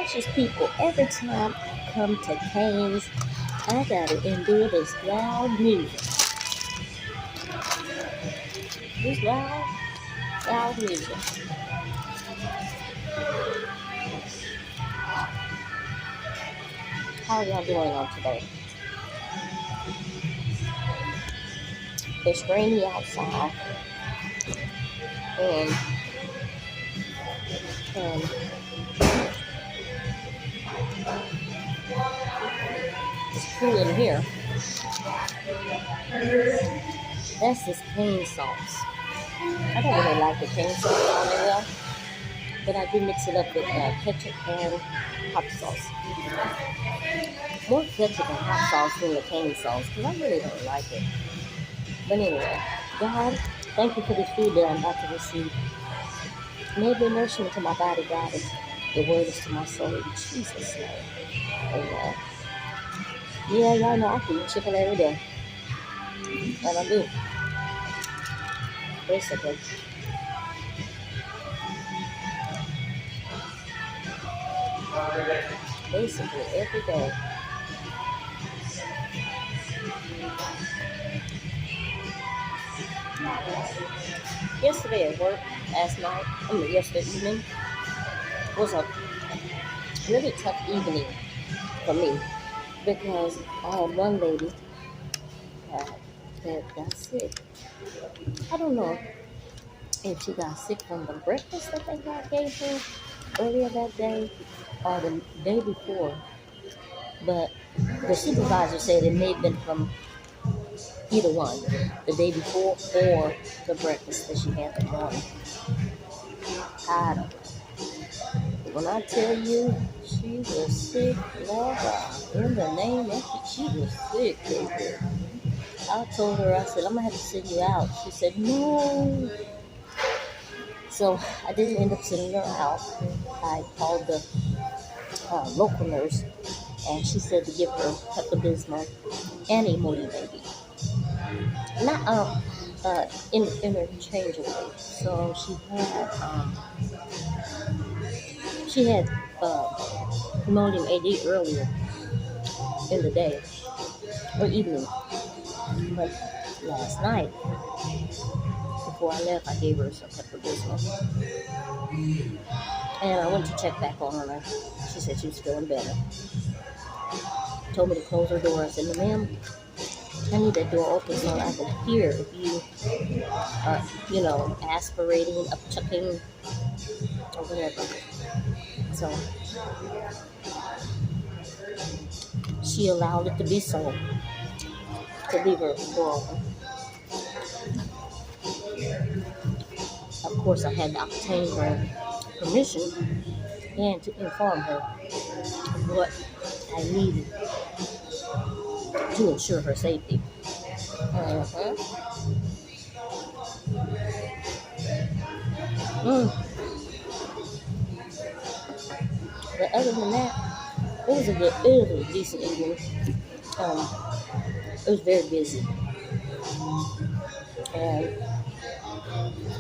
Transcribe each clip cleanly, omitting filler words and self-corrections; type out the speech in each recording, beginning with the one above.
obnoxious people. Every time I come to Cane's, I gotta endure this loud music. This loud music. How y'all doing on today? It's rainy outside, and and it's cool in here. That's this cane sauce. I don't really like the cane sauce on it well, but I do mix it up with ketchup and hot sauce. More ketchup and hot sauce than the cane sauce, because I really don't like it. But anyway, God, thank you for this food that I'm about to receive. May it be nourishment to my body, God, and your word is to my soul. In Jesus' name. Amen. Yeah, y'all know I can eat chicken every day. And I do. Basically. Basically, every day. Yesterday at work, yesterday evening, was a really tough evening for me because I had one lady that got sick. I don't know if she got sick from the breakfast that they got gave her earlier that day or the day before, but the supervisor said it may have been from either one, the day before or the breakfast that she had that morning. I don't know. When I tell you she was sick, Lord God, in the name of Jesus, she was sick, baby. I told her, I said, I'm going to have to send you out. She said, no. So I didn't end up sending her out. I called the local nurse, and she said to give her Pepto-Bismol and a baby. Not interchangeably. So she had Imodium AD earlier in the day or evening, but last night before I left, I gave her some Pepto-Bismol, and I went to check back on her. She said she was feeling better. Told me to close her door. I said, no, ma'am, I need that door open so I can hear if you are, aspirating, upchucking, or whatever. So she allowed it to be so, to leave her door open. Of course, I had to obtain her permission and to inform her what I needed to ensure her safety. Uh-huh. Mm. But other than that, it was a decent evening. Um, it was very busy, and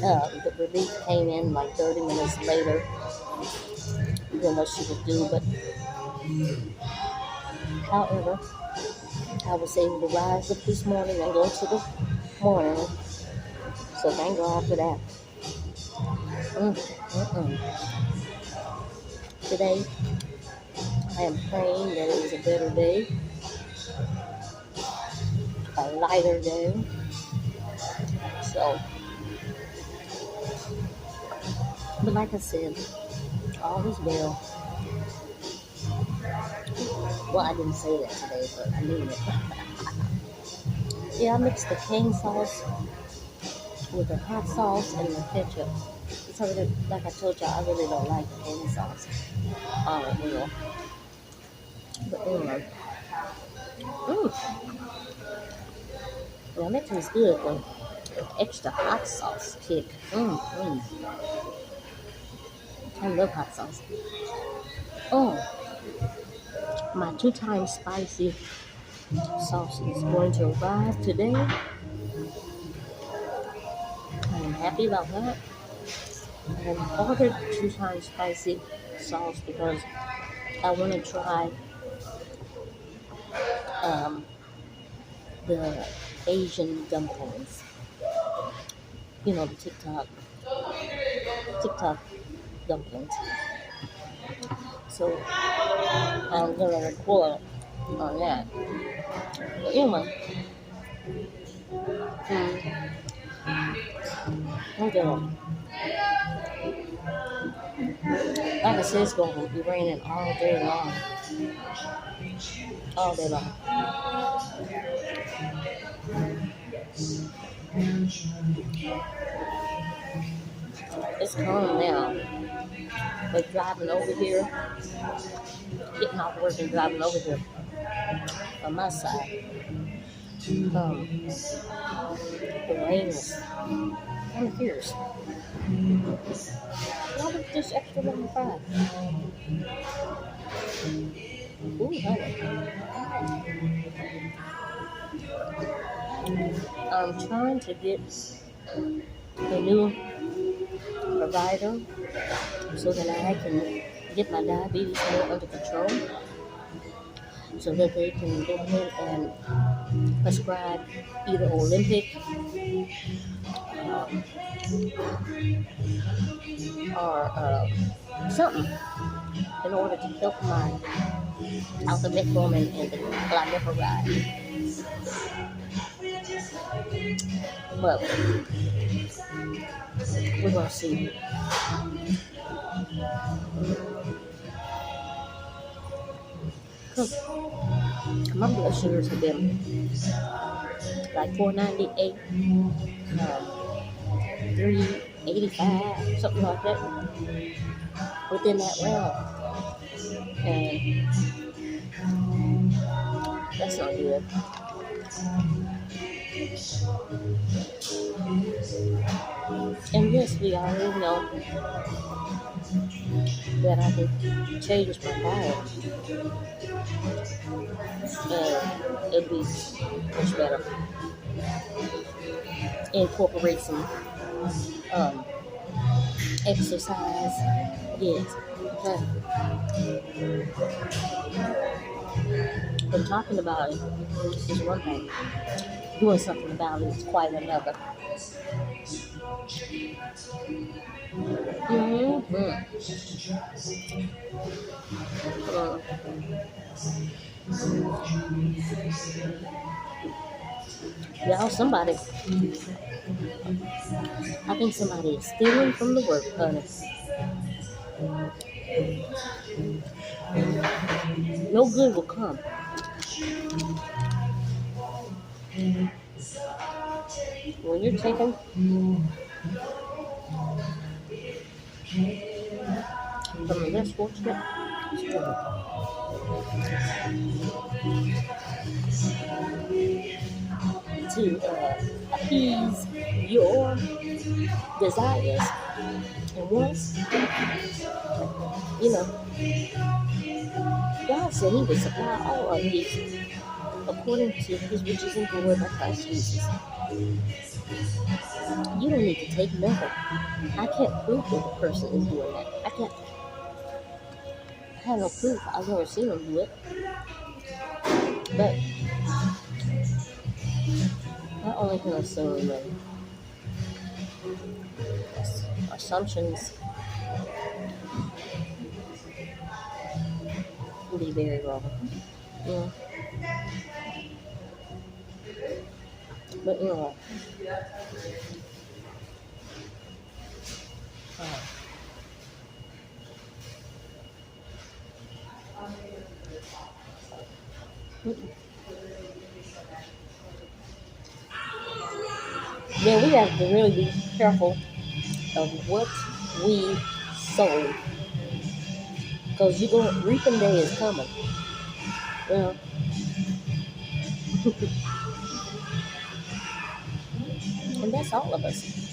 the relief came in like 30 minutes later than what she was due. But however, I was able to rise up this morning and go to the morning. So thank God for that. Mm-mm. Today, I am praying that it is a better day, a lighter day. So, but like I said, all is well. Well, I didn't say that today, but I mean it. Yeah, I mixed the cane sauce with the hot sauce and the ketchup. It's already, like I told y'all, I really don't like the cane sauce. Well. But anyway. Well, that tastes good though. Extra hot sauce kick. I love hot sauce. Oh, my 2 times spicy sauce is going to arrive today. I am happy about that. I ordered 2 times spicy sauce because I want to try um, the Asian dumplings. You know, the TikTok dumplings. So I'm gonna record on that. But anyway, I'm gonna, like I said, it's gonna be raining all day long. It's calm now, but driving over here, getting off work and driving over here on my side, um, the rain was kind of fierce. Why was this extra long fry? Ooh, honey. I'm trying to get a new provider so that I can get my diabetes more under control, so that they can go ahead and prescribe either Olympic um, or something in order to help my alpha-metformin and the glycerin. But we're gonna see. Cause my blood sugars have been like 498, 385, something like that, within that realm, and that's not good. And yes, we already know that I can change my diet, and it'll be much better. Incorporate some um, exercise. Yes, okay. But talking about it is one thing. Doing something about it is quite another. Mm-hmm. Y'all, I think somebody is stealing from the work, honey. No good will come. When you're taking from the less fortunate to appease your desires and wants, you know, God said He would supply all our needs according to His riches and glory by Christ Jesus. You don't need to take nothing. I can't prove that the person is doing that. I have no proof. I've never seen them do it. But I only can assume that assumptions can be very wrong. Yeah. But anyway. Yeah, we have to really be careful of what we sow, because you go reaping day is coming. Well, and that's all of us.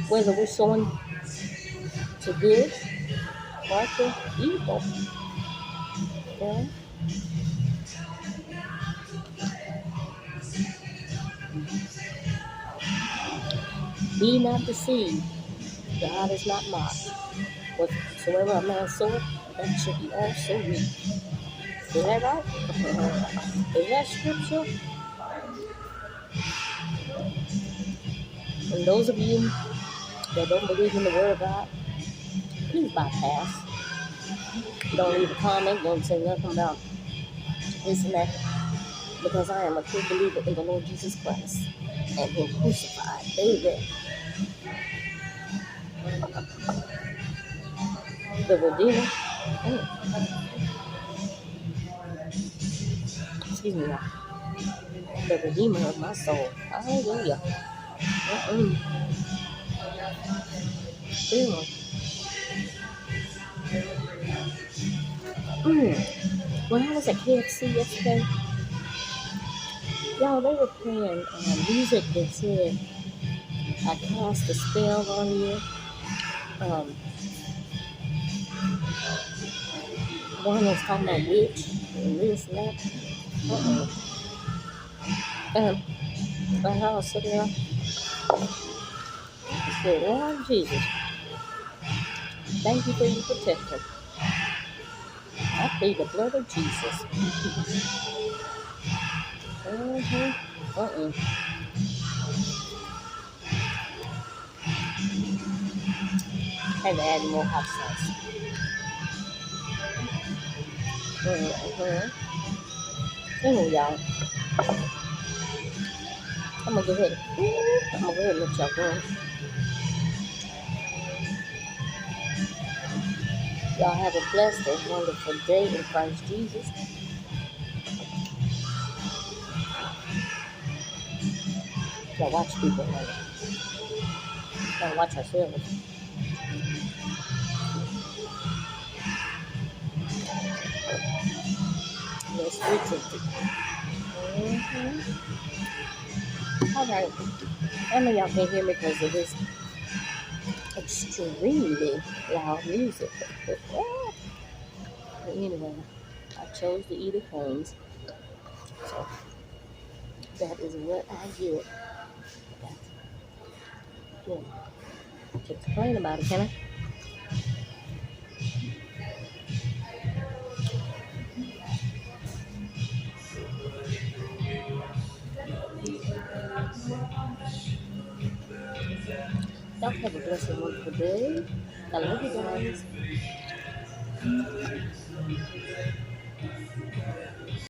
Whether we're sowing to good or to evil. Yeah. Be not deceived. God is not mocked. Whatsoever a man soweth, that should be also reap. Is that right? Is that scripture? And those of you that don't believe in the word of God, please bypass. Don't leave a comment, don't say nothing about this and that, because I am a true believer in the Lord Jesus Christ and Him crucified. Amen. The Redeemer, excuse me, y'all. The Redeemer of my soul. Hallelujah. Mm-mm. Mm. Mm. When I was at KFC yesterday, y'all, they were playing music that said, I cast a spell on you. Um, one was talking about witch and this and that. Uh-uh. Um, and I was sitting there, I said, Lord Jesus, thank you for your protection. I plead the blood of Jesus. Mm-hmm. Uh-uh. Had to add more hot sauce. Mm-hmm. Anyway, y'all, I'm gonna go ahead and let y'all go. Y'all have a blessed and wonderful day in Christ Jesus. Y'all watch people, honey. Y'all watch ourselves. Yes, we take it. Mm-hmm. All right. I know y'all can't hear me because it is extremely loud music. But anyway, I chose to eat at Cane's, so that is what I get. Yeah, can't complain about it, can I? Y'all have a blessed and wonderful day. I love you guys.